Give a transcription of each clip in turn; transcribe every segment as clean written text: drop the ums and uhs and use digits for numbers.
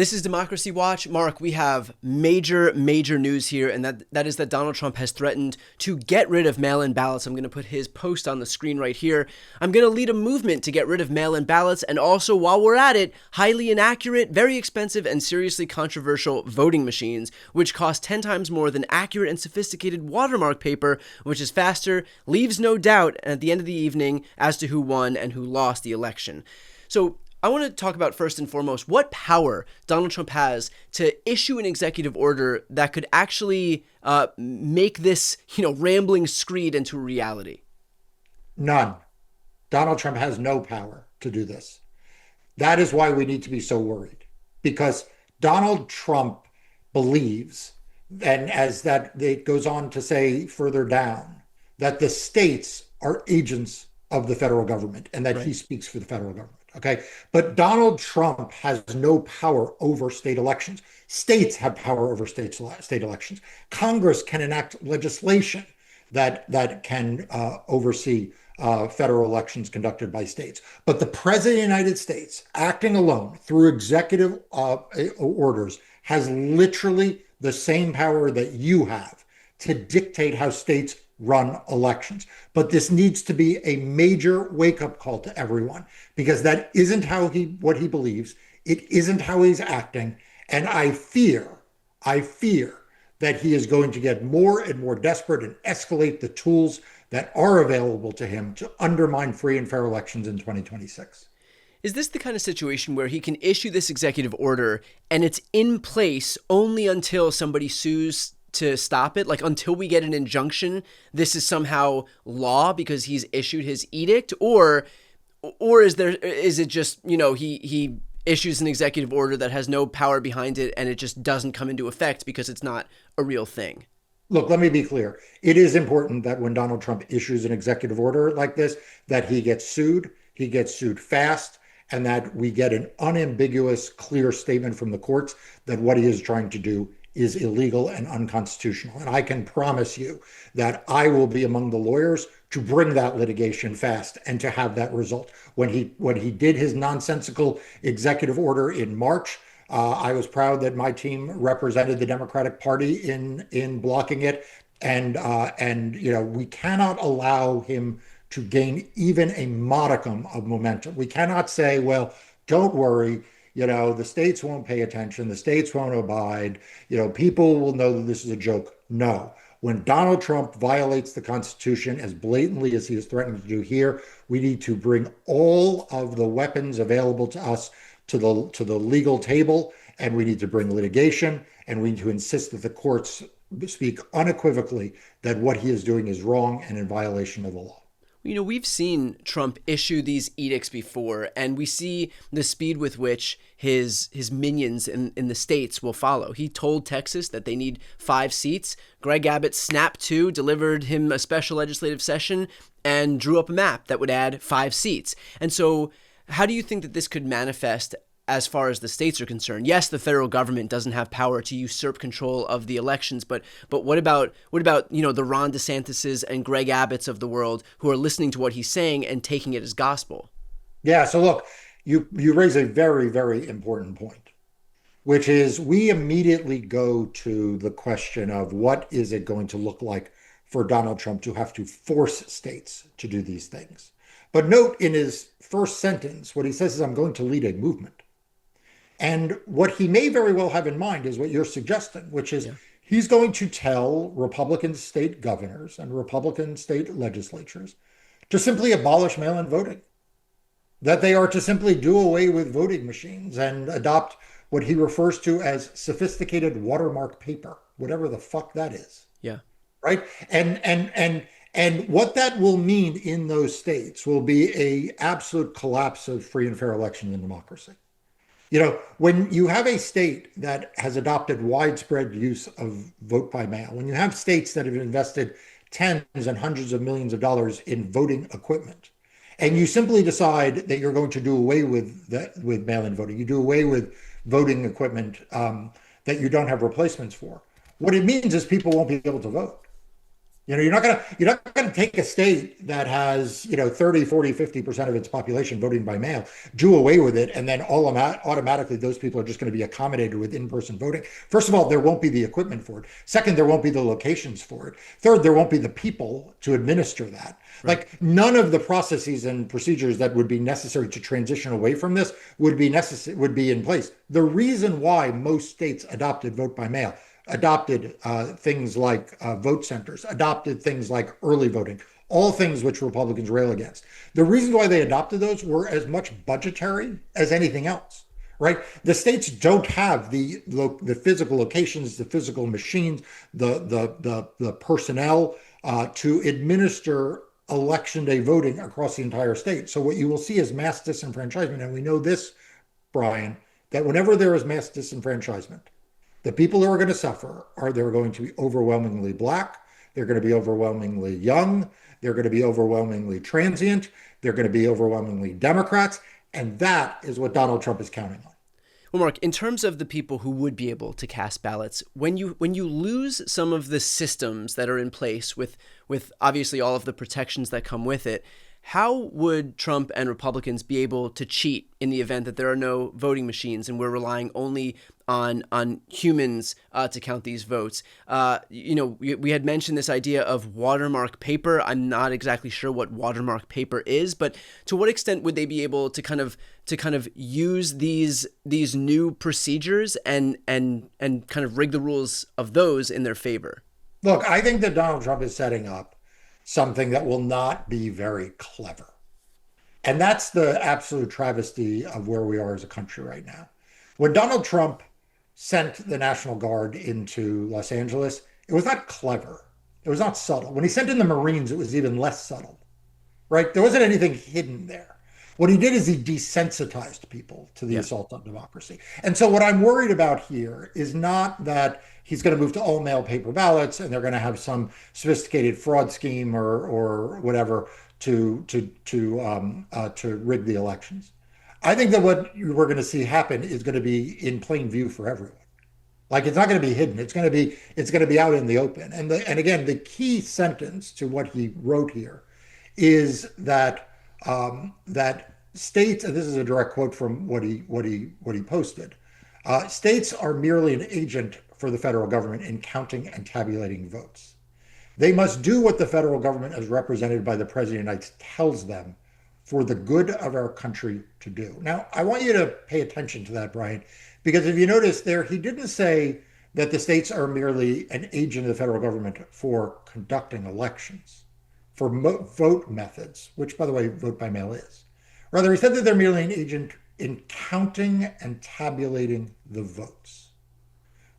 This is Democracy Watch. Mark, we have major news here, and that is that Donald Trump has threatened to get rid of mail-in ballots. I'm going to put his post on the screen right here. I'm going to lead a movement to get rid of mail-in ballots, and also, while we're at it, highly inaccurate, very expensive, and seriously controversial voting machines, which cost 10 times more than accurate and sophisticated watermark paper, which is faster, leaves no doubt at the end of the evening as to who won and who lost the election. So I want to talk about first and foremost what power Donald Trump has to issue an executive order that could actually make this, rambling screed into reality. None. Donald Trump has no power to do this. That is why we need to be so worried, because Donald Trump believes, and as that it goes on to say further down, that the states are agents of the federal government and that he speaks for the federal government. Okay. But Donald Trump has no power over state elections. States have power over state elections. Congress can enact legislation that can oversee federal elections conducted by states. But the president of the United States, acting alone through executive orders, has literally the same power that you have to dictate how states run elections. But this needs to be a major wake-up call to everyone, because that isn't what he believes. It isn't how he's acting. And I fear that he is going to get more and more desperate and escalate the tools that are available to him to undermine free and fair elections in 2026. Is this the kind of situation where he can issue this executive order and it's in place only until somebody sues to stop it? Like, until we get an injunction, this is somehow law because he's issued his edict? Or is it just, he issues an executive order that has no power behind it and it just doesn't come into effect because it's not a real thing? Look, let me be clear. It is important that when Donald Trump issues an executive order like this, that he gets sued fast, and that we get an unambiguous, clear statement from the courts that what he is trying to do is illegal and unconstitutional. And I can promise you that I will be among the lawyers to bring that litigation fast and to have that result. When he did his nonsensical executive order in March, I was proud that my team represented the Democratic Party in blocking it. And we cannot allow him to gain even a modicum of momentum. We cannot say, well, don't worry, the states won't pay attention, the states won't abide, people will know that this is a joke. No. When Donald Trump violates the Constitution as blatantly as he is threatening to do here, we need to bring all of the weapons available to us to the legal table, and we need to bring litigation, and we need to insist that the courts speak unequivocally that what he is doing is wrong and in violation of the law. We've seen Trump issue these edicts before, and we see the speed with which his minions in the states will follow. He told Texas that they need 5 seats. Greg Abbott snapped to, delivered him a special legislative session, and drew up a map that would add 5 seats. And so how do you think that this could manifest as far as the states are concerned? Yes, the federal government doesn't have power to usurp control of the elections, but what about the Ron DeSantis's and Greg Abbotts of the world who are listening to what he's saying and taking it as gospel? Yeah, so look, you raise a very, very important point, which is we immediately go to the question of what is it going to look like for Donald Trump to have to force states to do these things. But note in his first sentence, what he says is, I'm going to lead a movement. And what he may very well have in mind is what you're suggesting, which is he's going to tell Republican state governors and Republican state legislatures to simply abolish mail-in voting, that they are to simply do away with voting machines and adopt what he refers to as sophisticated watermark paper, whatever the fuck that is. Yeah. Right. And what that will mean in those states will be a absolute collapse of free and fair elections and democracy. When you have a state that has adopted widespread use of vote by mail, when you have states that have invested tens and hundreds of millions of dollars in voting equipment, and you simply decide that you're going to do away with mail-in voting, you do away with voting equipment that you don't have replacements for, what it means is people won't be able to vote. You're not gonna take a state that has, 30, 40, 50% of its population voting by mail, do away with it, and then automatically those people are just going to be accommodated with in-person voting. First of all, there won't be the equipment for it. Second, there won't be the locations for it. Third, there won't be the people to administer that. Right. Like none of the processes and procedures that would be necessary to transition away from this would be in place. The reason why most states adopted vote by mail, adopted things like vote centers, adopted things like early voting, all things which Republicans rail against. The reason why they adopted those were as much budgetary as anything else, right? The states don't have the physical locations, the physical machines, the personnel to administer election day voting across the entire state. So what you will see is mass disenfranchisement, and we know this, Brian, that whenever there is mass disenfranchisement, the people who are going to suffer they're going to be overwhelmingly Black, they're going to be overwhelmingly young, they're going to be overwhelmingly transient, they're going to be overwhelmingly Democrats, and that is what Donald Trump is counting on. Well, Mark, in terms of the people who would be able to cast ballots, when you lose some of the systems that are in place with obviously all of the protections that come with it, how would Trump and Republicans be able to cheat in the event that there are no voting machines and we're relying only on humans to count these votes? We had mentioned this idea of watermark paper. I'm not exactly sure what watermark paper is, but to what extent would they be able to kind of use these new procedures and kind of rig the rules of those in their favor? Look, I think that Donald Trump is setting up something that will not be very clever. And that's the absolute travesty of where we are as a country right now. When Donald Trump sent the National Guard into Los Angeles, it was not clever. It was not subtle. When he sent in the Marines, it was even less subtle, right? There wasn't anything hidden there. What he did is he desensitized people to the assault on democracy. And so what I'm worried about here is not that he's going to move to all mail paper ballots and they're going to have some sophisticated fraud scheme or whatever to rig the elections. I think that what we're going to see happen is going to be in plain view for everyone. Like it's not going to be hidden. It's going to be out in the open. And again, the key sentence to what he wrote here is that that states, and this is a direct quote from what he posted, states are merely an agent for the federal government in counting and tabulating votes. They must do what the federal government, as represented by the President of the United States, tells them for the good of our country to do. Now, I want you to pay attention to that, Brian, because if you notice there, he didn't say that the states are merely an agent of the federal government for conducting elections, for vote methods, which, by the way, vote by mail is. Rather, he said that they're merely an agent in counting and tabulating the votes.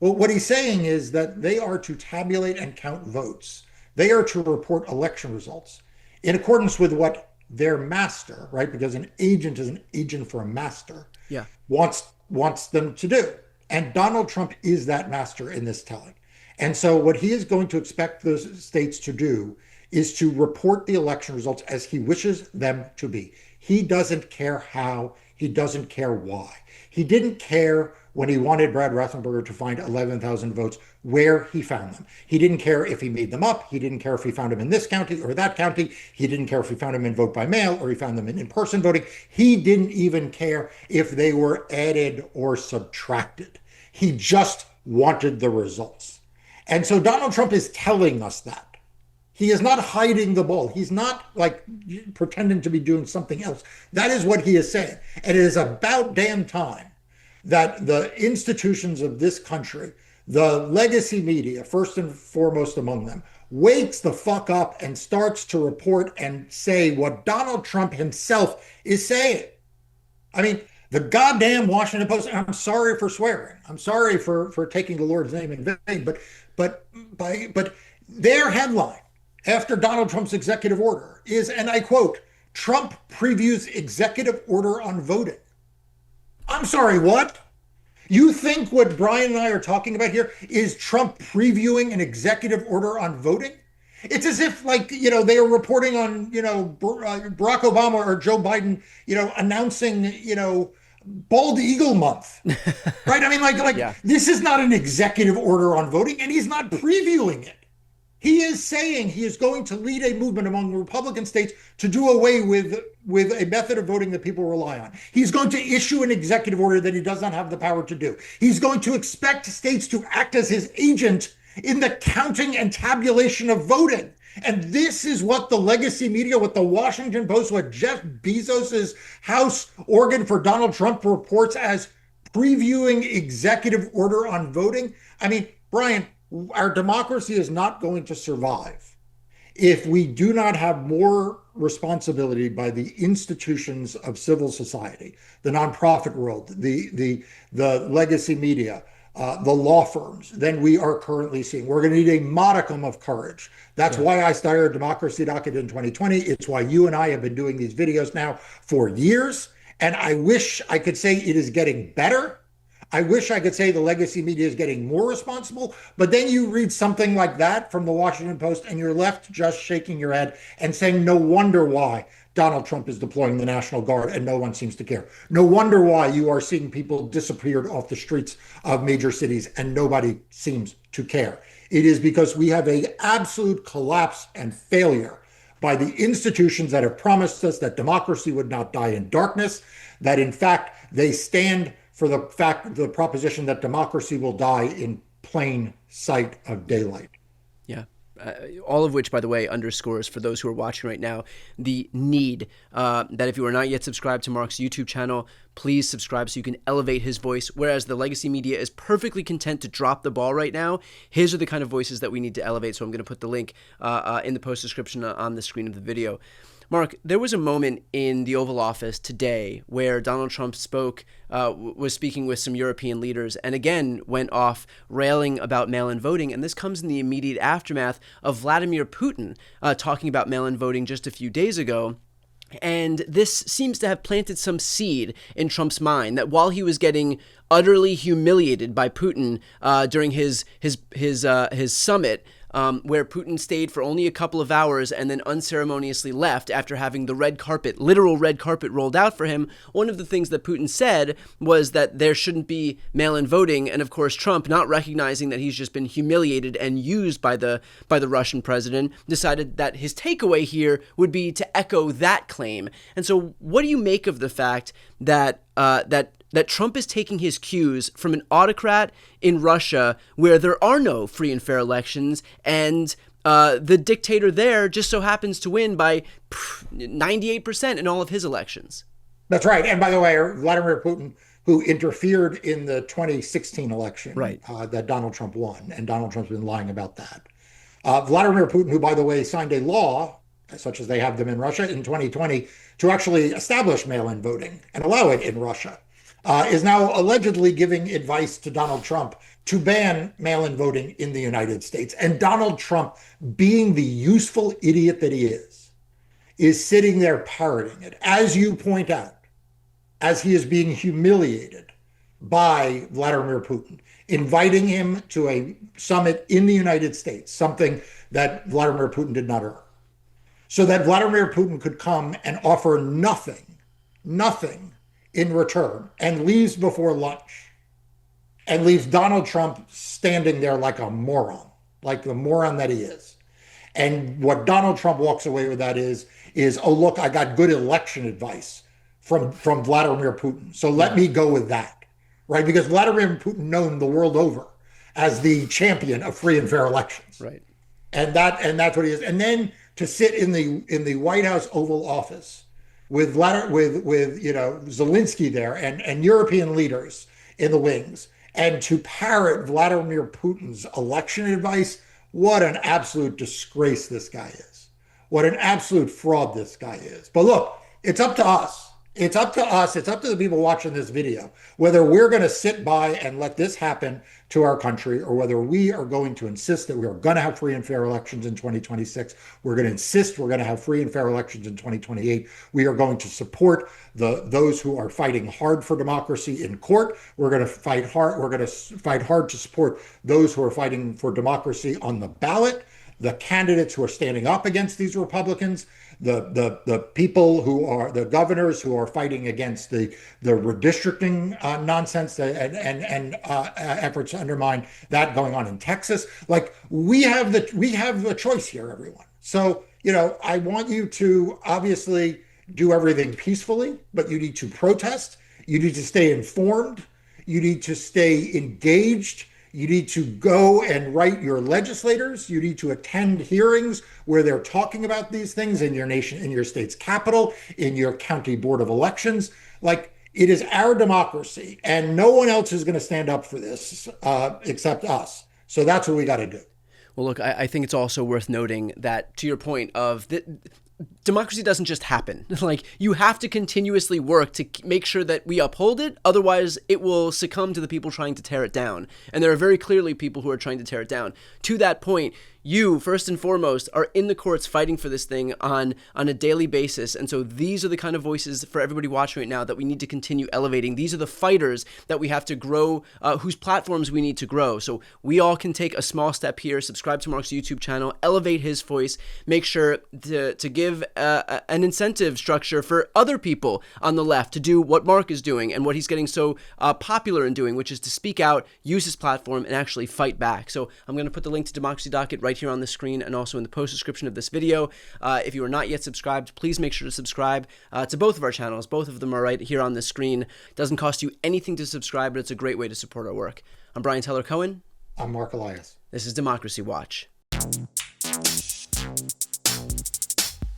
Well, what he's saying is that they are to tabulate and count votes. They are to report election results in accordance with what their master, right? Because an agent is an agent for a master, wants them to do. And Donald Trump is that master in this telling. And so what he is going to expect those states to do is to report the election results as he wishes them to be. He doesn't care how, he doesn't care why. He didn't care when he wanted Brad Raffensperger to find 11,000 votes where he found them. He didn't care if he made them up. He didn't care if he found them in this county or that county. He didn't care if he found them in vote by mail or he found them in in-person voting. He didn't even care if they were added or subtracted. He just wanted the results. And so Donald Trump is telling us that. He is not hiding the ball. He's not like pretending to be doing something else. That is what he is saying. And it is about damn time that the institutions of this country, the legacy media, first and foremost among them, wakes the fuck up and starts to report and say what Donald Trump himself is saying. I mean, the goddamn Washington Post, and I'm sorry for swearing. I'm sorry for taking the Lord's name in vain, but their headline after Donald Trump's executive order is, and I quote, Trump previews executive order on voting. I'm sorry, what? You think what Brian and I are talking about here is Trump previewing an executive order on voting? It's as if, like, they are reporting on, Barack Obama or Joe Biden, announcing, Bald Eagle Month, right? I mean, This is not an executive order on voting, and he's not previewing it. He is saying he is going to lead a movement among Republican states to do away with a method of voting that people rely on. He's going to issue an executive order that he does not have the power to do. He's going to expect states to act as his agent in the counting and tabulation of voting. And this is what the legacy media, what the Washington Post, what Jeff Bezos's house organ for Donald Trump reports as previewing executive order on voting. I mean, Brian, our democracy is not going to survive if we do not have more responsibility by the institutions of civil society, the nonprofit world, the legacy media, the law firms, than we are currently seeing. We're going to need a modicum of courage. That's why I started Democracy Docket in 2020. It's why you and I have been doing these videos now for years. And I wish I could say it is getting better. I wish I could say the legacy media is getting more responsible, but then you read something like that from the Washington Post and you're left just shaking your head and saying, no wonder why Donald Trump is deploying the National Guard and no one seems to care. No wonder why you are seeing people disappeared off the streets of major cities and nobody seems to care. It is because we have an absolute collapse and failure by the institutions that have promised us that democracy would not die in darkness, that in fact they stand for the proposition that democracy will die in plain sight of daylight. Yeah. All of which, by the way, underscores for those who are watching right now, the need that if you are not yet subscribed to Mark's YouTube channel, please subscribe so you can elevate his voice. Whereas the legacy media is perfectly content to drop the ball right now, his are the kind of voices that we need to elevate. So I'm going to put the link in the post description on the screen of the video. Mark, there was a moment in the Oval Office today where Donald Trump was speaking with some European leaders and again went off railing about mail-in voting. And this comes in the immediate aftermath of Vladimir Putin talking about mail-in voting just a few days ago. And this seems to have planted some seed in Trump's mind that while he was getting utterly humiliated by Putin during his summit, where Putin stayed for only a couple of hours and then unceremoniously left after having the literal red carpet rolled out for him. One of the things that Putin said was that there shouldn't be mail-in voting. And of course, Trump, not recognizing that he's just been humiliated and used by the Russian president, decided that his takeaway here would be to echo that claim. And so what do you make of the fact that Trump is taking his cues from an autocrat in Russia where there are no free and fair elections, and the dictator there just so happens to win by 98% in all of his elections? That's right. And by the way, Vladimir Putin, who interfered in the 2016 election that Donald Trump won, and Donald Trump's been lying about that. Vladimir Putin, who, by the way, signed a law, such as they have them in Russia in 2020, to actually establish mail-in voting and allow it in Russia, is now allegedly giving advice to Donald Trump to ban mail-in voting in the United States. And Donald Trump, being the useful idiot that he is sitting there parroting it, as you point out, as he is being humiliated by Vladimir Putin, inviting him to a summit in the United States, something that Vladimir Putin did not earn, so that Vladimir Putin could come and offer nothing in return, and leaves before lunch, and leaves Donald Trump standing there like a moron, like the moron that he is. And what Donald Trump walks away with that is, oh, look, I got good election advice from Vladimir Putin, so let me go with that, right? Because Vladimir Putin known the world over as the champion of free and fair elections, right? And that's what he is. And then to sit in the White House Oval Office with Zelensky there and European leaders in the wings, and to parrot Vladimir Putin's election advice, what an absolute disgrace this guy is. What an absolute fraud this guy is. But look, it's up to us. It's up to us. It's up to the people watching this video, whether we're going to sit by and let this happen to our country, or whether we are going to insist that we are going to have free and fair elections in 2026. We're going to insist we're going to have free and fair elections in 2028. We are going to support those who are fighting hard for democracy in court. We're going to fight hard. We're going to fight hard to support those who are fighting for democracy on the ballot. the candidates who are standing up against these Republicans, the people who are the governors who are fighting against the redistricting nonsense and efforts to undermine that going on in Texas. Like we have the choice here, everyone. So, I want you to obviously do everything peacefully, but you need to protest. You need to stay informed. You need to stay engaged. You need to go and write your legislators. You need to attend hearings where they're talking about these things in your state's capital, in your county board of elections. Like, it is our democracy, and no one else is going to stand up for this except us. So that's what we got to do. Well, look, I think it's also worth noting that, to your point of democracy doesn't just happen. Like, you have to continuously work to make sure that we uphold it. Otherwise, it will succumb to the people trying to tear it down. And there are very clearly people who are trying to tear it down. To that point, you, first and foremost, are in the courts fighting for this thing on a daily basis. And so these are the kind of voices for everybody watching right now that we need to continue elevating. These are the fighters that we have to grow, whose platforms we need to grow. So we all can take a small step here, subscribe to Mark's YouTube channel, elevate his voice, make sure to give an incentive structure for other people on the left to do what Mark is doing and what he's getting so popular in doing, which is to speak out, use his platform, and actually fight back. So I'm going to put the link to Democracy Docket right here on the screen and also in the post description of this video. If you are not yet subscribed, please make sure to subscribe to both of our channels. Both of them are right here on the screen. It doesn't cost you anything to subscribe, but it's a great way to support our work. I'm Brian Tyler Cohen. I'm Mark Elias. This is Democracy Watch.